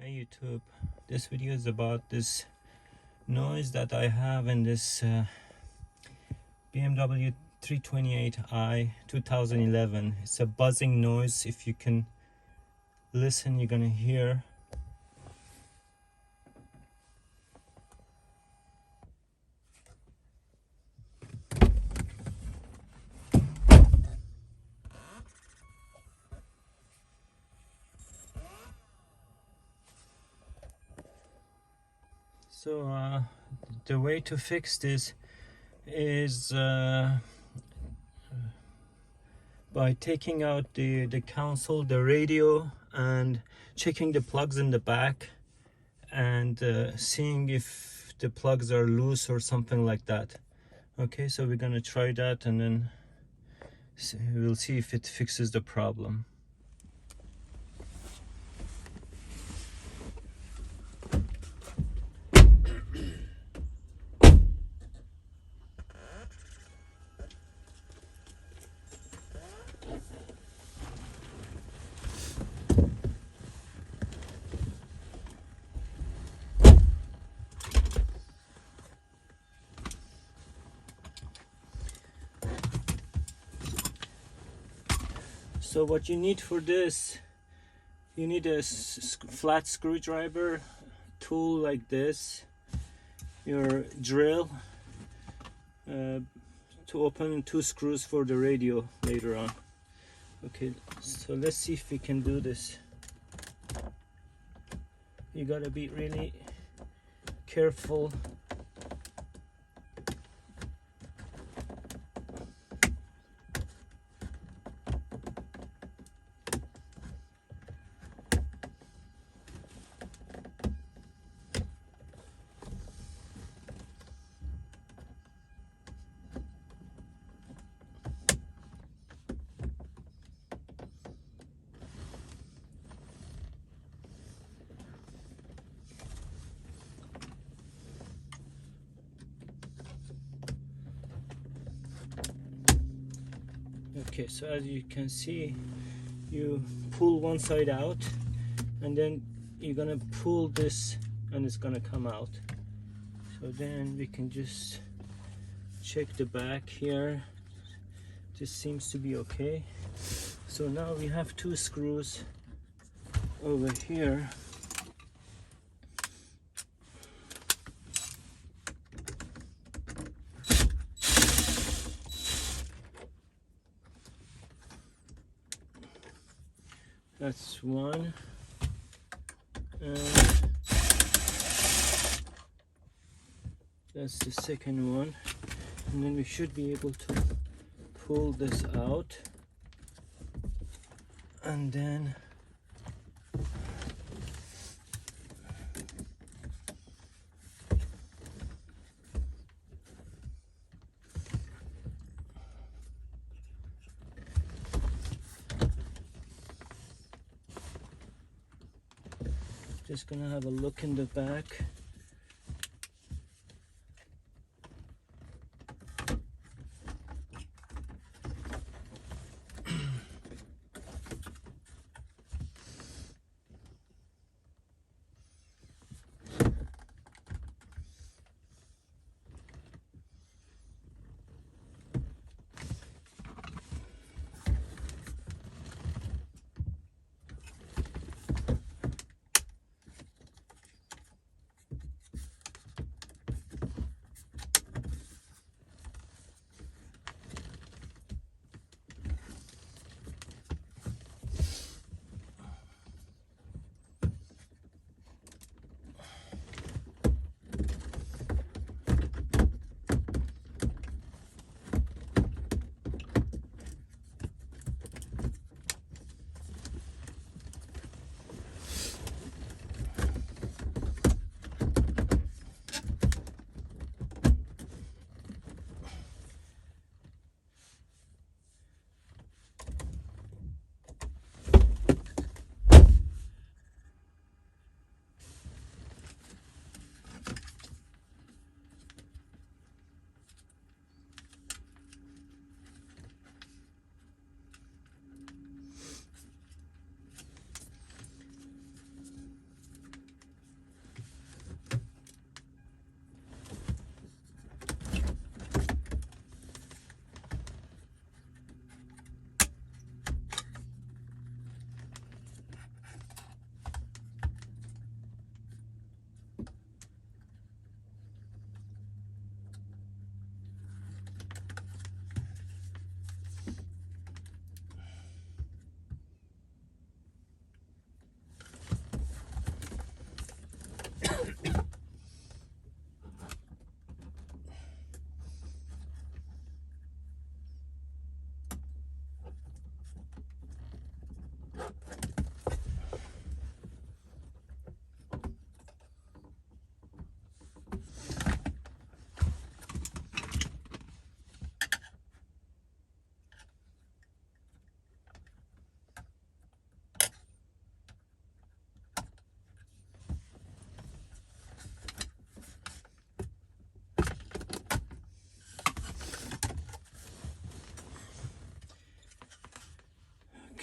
Hey YouTube, this video is about this noise that I have in this BMW 328i 2011. It's a buzzing noise. If you can listen, you're gonna hear. So the way to fix this is by taking out the console, the radio, and checking the plugs in the back and seeing if the plugs are loose or something like that. Okay, so we're gonna try that and then we'll see if it fixes the problem. So what you need for this, you need a flat screwdriver, tool like this, your drill to open 2 screws for the radio later on. Okay, so let's see if we can do this. You gotta be really careful. Okay, so as you can see, you pull one side out and then you're gonna pull this and it's gonna come out. So then we can just check the back here. This seems to be okay. So now we have 2 screws over here. That's one, and that's the second one, and then we should be able to pull this out, and then just gonna have a look in the back.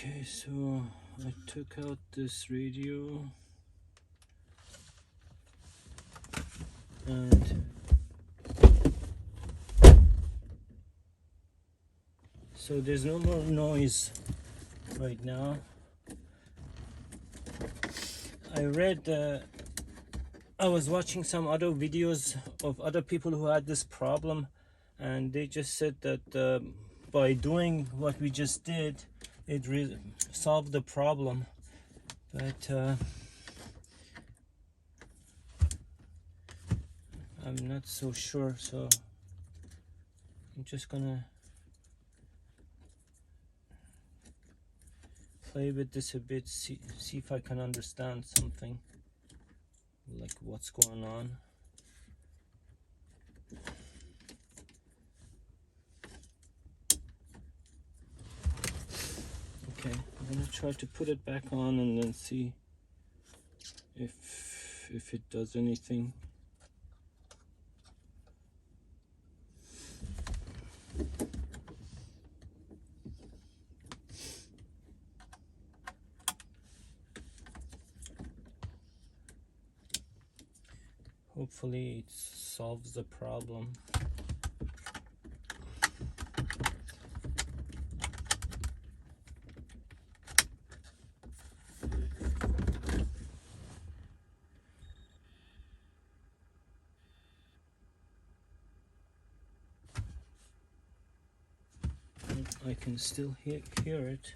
Okay, so I took out this radio and so there's no more noise right now. I was watching some other videos of other people who had this problem, and they just said that by doing what we just did, it solved the problem. But I'm not so sure, so I'm just gonna play with this a bit, see if I can understand something, like what's going on. Okay, I'm gonna try to put it back on and then see if it does anything. Hopefully it solves the problem. I can still hear it.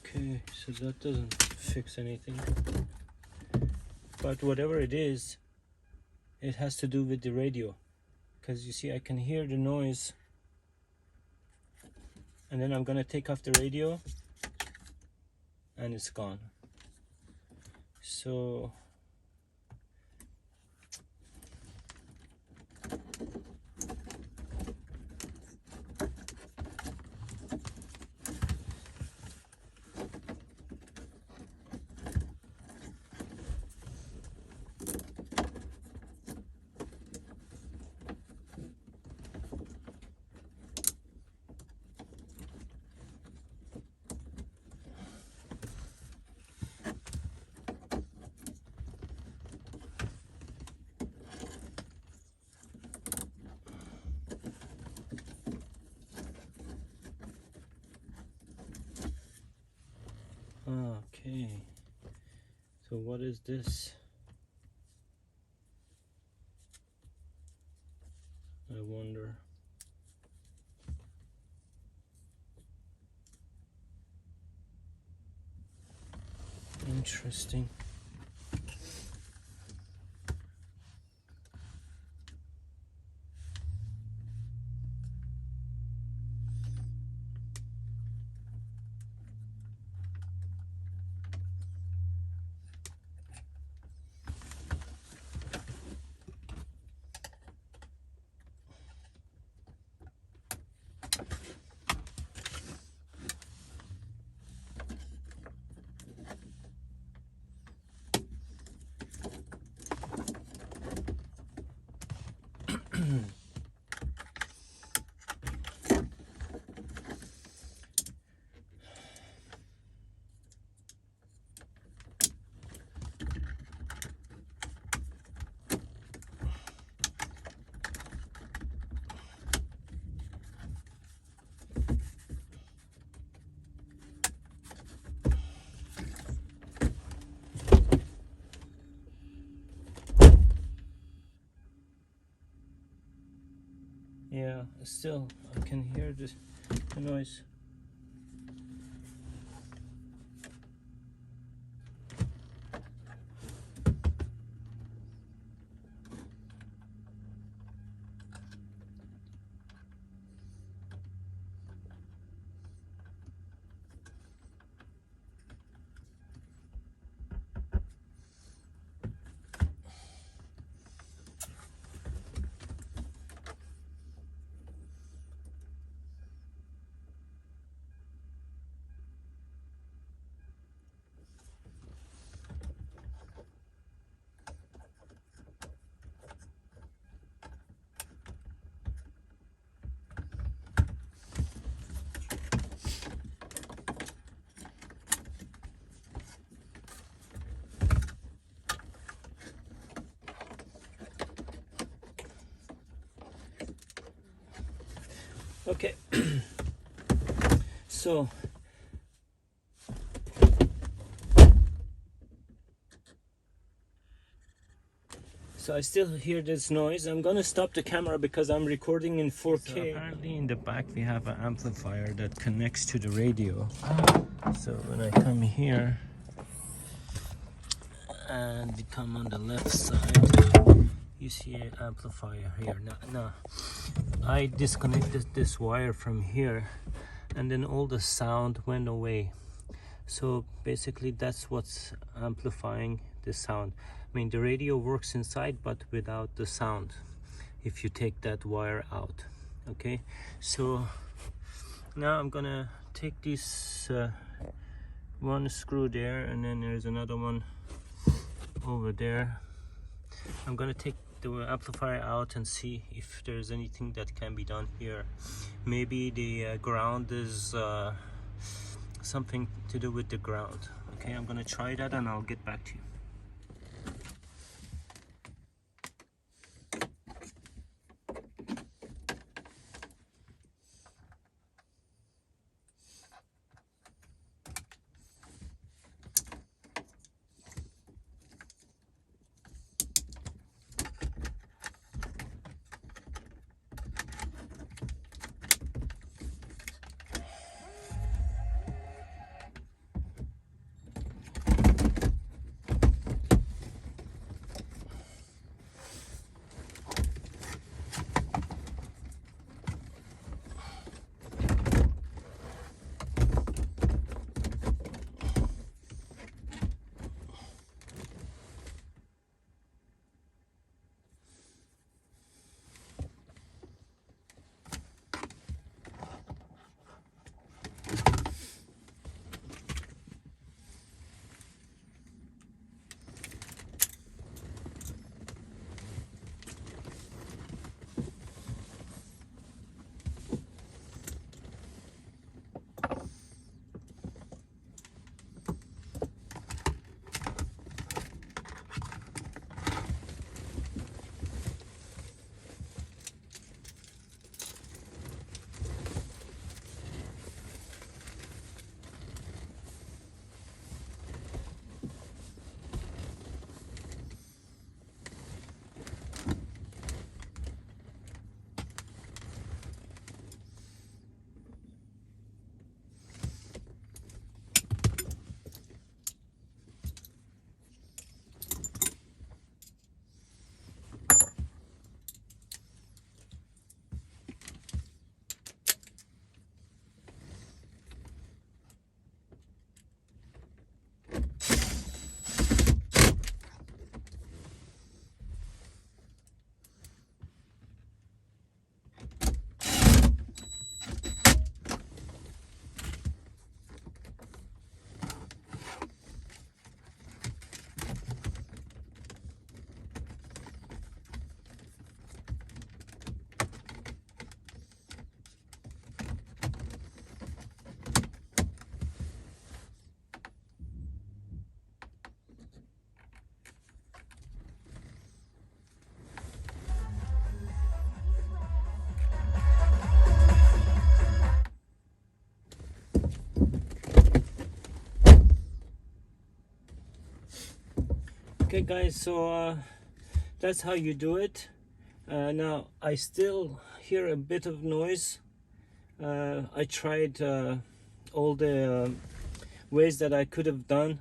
Okay, so that doesn't fix anything. But whatever it is, it has to do with the radio. Because you see, I can hear the noise. And then I'm gonna take off the radio and it's gone. So okay, so what is this? I wonder. Interesting. still I can hear the noise. Okay, so I still hear this noise. I'm gonna stop the camera because I'm recording in 4K. So apparently in the back we have an amplifier that connects to the radio. So when I come here and we come on the left side, you see an amplifier here. Now I disconnected this wire from here, and then all the sound went away. So basically that's what's amplifying the sound. I mean, the radio works inside but without the sound if you take that wire out. Okay, so now I'm gonna take this one screw there, and then there's another one over there. I'm gonna take the amplifier out and see if there's anything that can be done here. Maybe the ground is something to do with the ground. Okay, I'm gonna try that and I'll get back to you. Okay guys, so that's how you do it. Now I still hear a bit of noise. I tried all the ways that I could have done.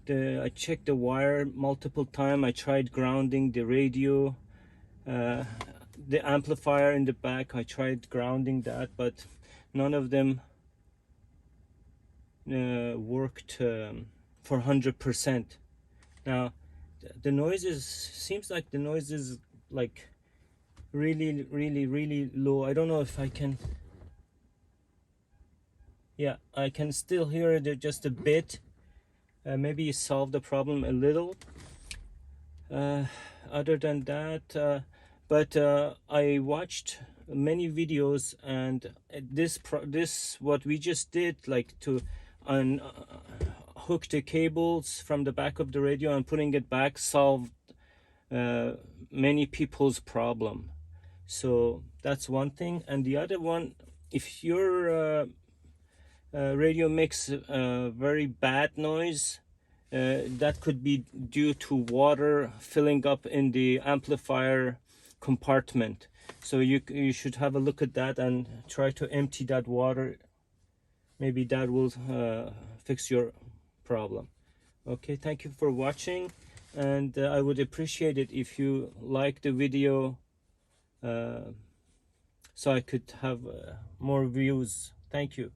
I checked the wire multiple times. I tried grounding the radio, the amplifier in the back. I tried grounding that, but none of them worked for 100%. Now the noises, seems like the noise is like really low. I don't know if I can, yeah, I can still hear it just a bit. Maybe solve the problem a little. Other than that, but I watched many videos, and this what we just did, like to hook the cables from the back of the radio and putting it back, solved many people's problem. So that's one thing. And the other one, if your radio makes very bad noise, that could be due to water filling up in the amplifier compartment. So you should have a look at that and try to empty that water. Maybe that will fix your problem. Okay, thank you for watching, and I would appreciate it if you like the video, so I could have more views. Thank you.